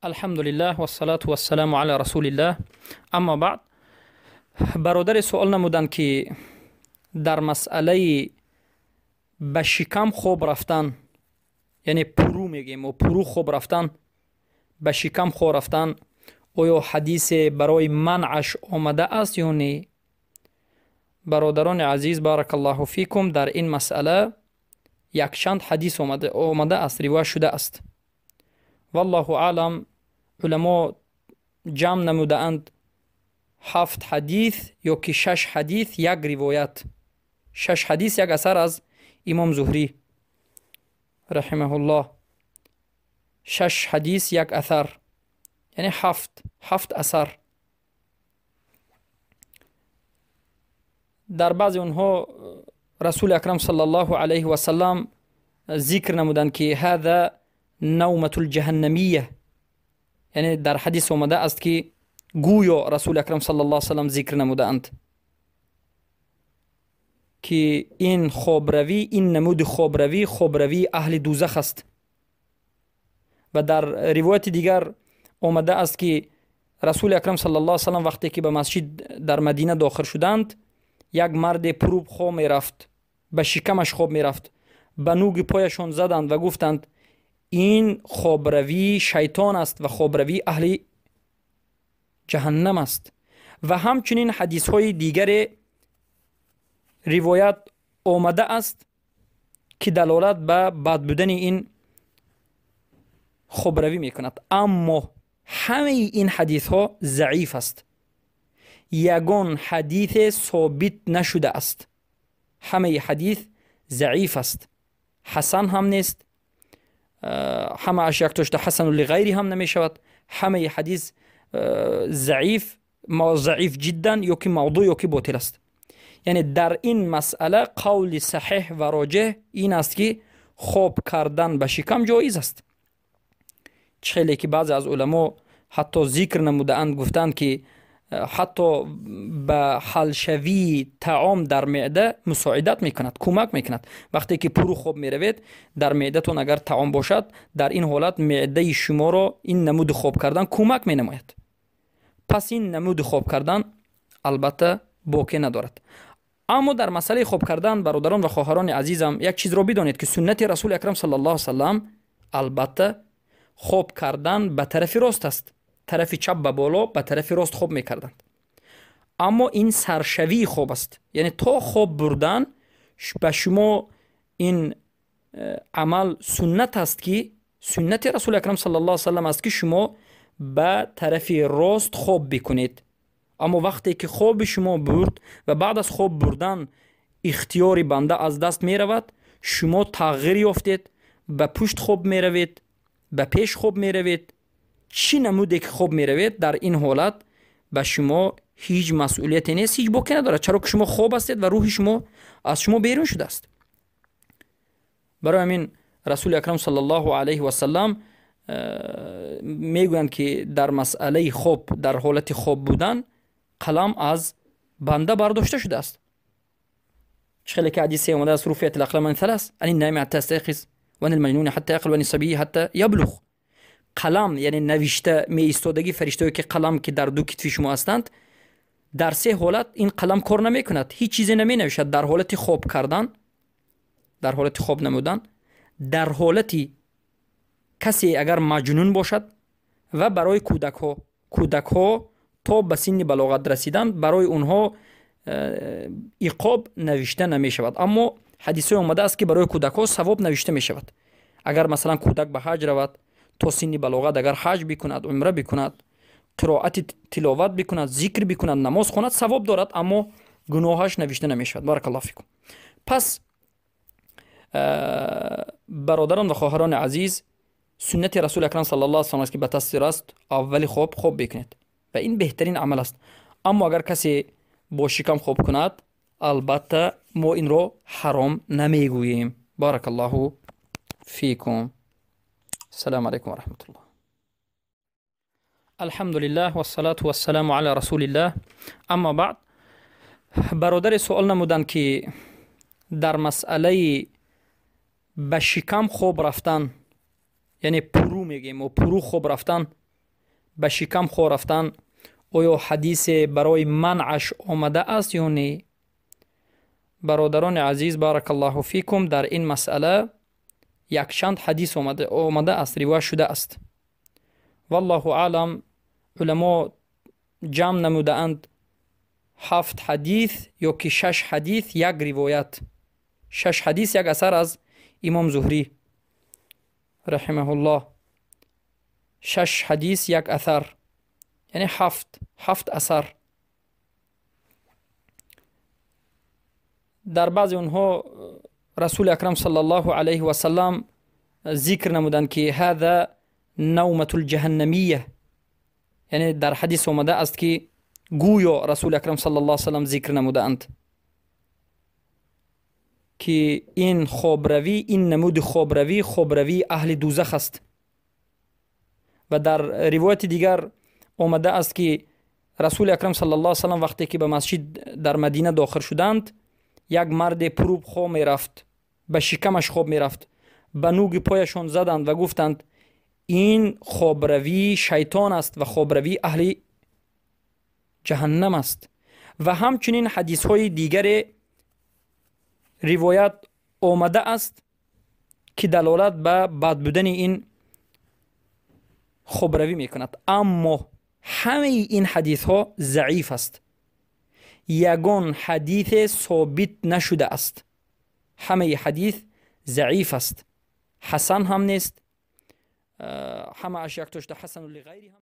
الحمد لله و الصلاة و السلام علی رسول الله. اما بعد، برادر سوال نمودند که در مسئله به شکم خوب رفتن، یعنی پرو میگیم و پرو خوب رفتن، به شکم خوب رفتن، آیا حدیث برای منعش آمده است یا نه؟ برادران عزیز، بارک الله فیکم، در این مسئله یک چند حدیث آمده است، روایت شده است. والله اعلم، علما جمع نموده اند 7 حدیث یا که 6 حدیث یک روایت، 6 حدیث یک اثر از امام زهری رحمه الله، 6 حدیث یک اثر، یعنی 7 اثر. در بعض اونها رسول اکرم صلی الله علیه و سلم ذکر نمودند که هذا نومة الجهنمیه، یعنی در حدیث آمده است که گویا رسول اکرم صلی الله علیه و سلم ذکر نموده اند که این خوابروی، این نمود خوابروی اهل دوزخ است. و در روایت دیگر آمده است که رسول اکرم صلی الله علیه و سلم وقتی که به مسجد در مدینه داخل شدند، یک مرد پروب خواب می رفت، به شکمش خواب می رفت، به نوک پایشان زدند و گفتند این خوابروی شیطان است و خوابروی اهل جهنم است. و همچنین حدیث های دیگر روایت آمده است که دلالت به بد بودن این خوابروی می کند، اما همه این حدیث ها ضعیف است، یگان حدیث ثابت نشده است. همه حدیث ضعیف است، حسن هم نیست، همه اش یک توشت حسن لغیری هم نمی شود. همه حدیث ضعیف، ما ضعیف جدا، یا که موضوع یا که باطل است. یعنی در این مسئله قول صحیح و راجح این است که خواب کردن به شکم جایز است. خیلی که بعضی از علما حتی ذکر نموده اند، گفتند که حتی به حل شوی طعام در معده مساعدت میکند، کمک میکند. وقتی که پرو خواب میروید در معدهتون اگر طعام باشد، در این حالت معده شما را این نمود خواب کردن کمک مینماید. پس این نمود خواب کردن البته باکی ندارد. اما در مسئله خواب کردن، برادران و خواهران عزیزم، یک چیز را بدانید که سنت رسول اکرم صلی الله علیه و سلم البته خواب کردن به طرف راست است، طرف چپ به بالا به طرف راست خواب میکردند. اما این سرشوی خواب است، یعنی تا خواب بردن به شما این عمل سنت است که سنت رسول اکرم صلی الله علیه و سلم است که شما به طرف راست خواب بکنید. اما وقتی که خواب شما برد و بعد از خواب بردن اختیار بنده از دست می رود، شما تغییر یافتید، به پشت خواب می روید، به پیش خواب می روید، چی نموده که خواب می روید، در این حالت به شما هیچ مسئولیتی نیست، هیچ باکی نداره، چرا که شما خواب هستید و روح شما از شما بیرون شده است. برای همین رسول اکرم صلی الله علیه و سلم میگویند که در مسئله خواب، در حالت خواب بودن، قلم از بنده برداشته شده است. خیلی که حدیث اومده است رفعت الاقلام من ثلاث، عن النائم حتی استيقظ و عن المجنون حتی یعقل و عن الصبی حتی یبلغ. قلم یعنی نوشته می ایستادگی فرشته که قلم که در دو کتف شما هستند، در 3 حالت این قلم کار نمی کند، هیچ چیزی نمی نوشد. در حالت خواب کردن، در حالت خواب نمودن، در حالتی کسی اگر مجنون باشد، و برای کودک ها تا به سن بلاغت رسیدن، برای اونها عقاب نوشته نمی شود. اما حدیث اومده است که برای کودک ها ثواب نوشته می شود. اگر مثلا کودک به حج رود، تا سن بلاغت اگر حج بکند، عمره بکند، قرائت تلاوت بکند، ذکر بکند، نماز خواند، ثواب دارد، اما گناهش نوشته نمی شود. بارک الله فیکم. پس برادران و خواهران عزیز، سنت رسول اکرم صلی الله علیه و سلم است که به تصویر است اول خواب بکنید و این بهترین عمل است. اما اگر کسی با شکم خواب کند، البته ما این رو حرام نمیگوییم. بارک الله فیکم. السلام علیکم و رحمت الله. الحمد لله و الصلاة و السلام علی رسول الله. اما بعد، برادر سوال نمودند که در مسئله به شکم خواب رفتن، یعنی پرو میگیم و پرو خواب رفتن، به شکم خو رفتن آیا حدیث برای منعش آمده است یا نه؟ برادران عزیز بارک الله فیکم، در این مسئله یک چند حدیث آمده است، روایت شده است. والله اعلم علما جمع نموده اند 7 حدیث یا که 6 حدیث یک روایت، 6 حدیث یک اثر از امام زهری رحمه الله، 6 حدیث یک اثر، یعنی 7 اثر. در بعض اونها رسول اکرم صلی الله علیه و سلم ذکر نمودند که هذا نومة الجهنمیه، یعنی در حدیث آمده است که گویا رسول اکرم صلی الله علیه و سلم ذکر نموده اند که این خوابروی، این نمود خوابروی اهل دوزخ است. و در روایت دیگر آمده است که رسول اکرم صلی الله علیه و سلم وقتی که به مسجد در مدینه داخل شدند، یک مرد پروب خواب می رفت، به شکمش خواب می رفت، به نوک پایشان زدند و گفتند این خوابروی شیطان است و خوابروی اهل جهنم است. و همچنین حدیث های دیگر روایت آمده است که دلالت به بد بودن این خوابروی می کند، اما همه این حدیث ها ضعیف است، یگان حدیث ثابت نشده است. همه حدیث ضعیف است، حسن هم نیست، همه اش یک توشته حسن لغیری هم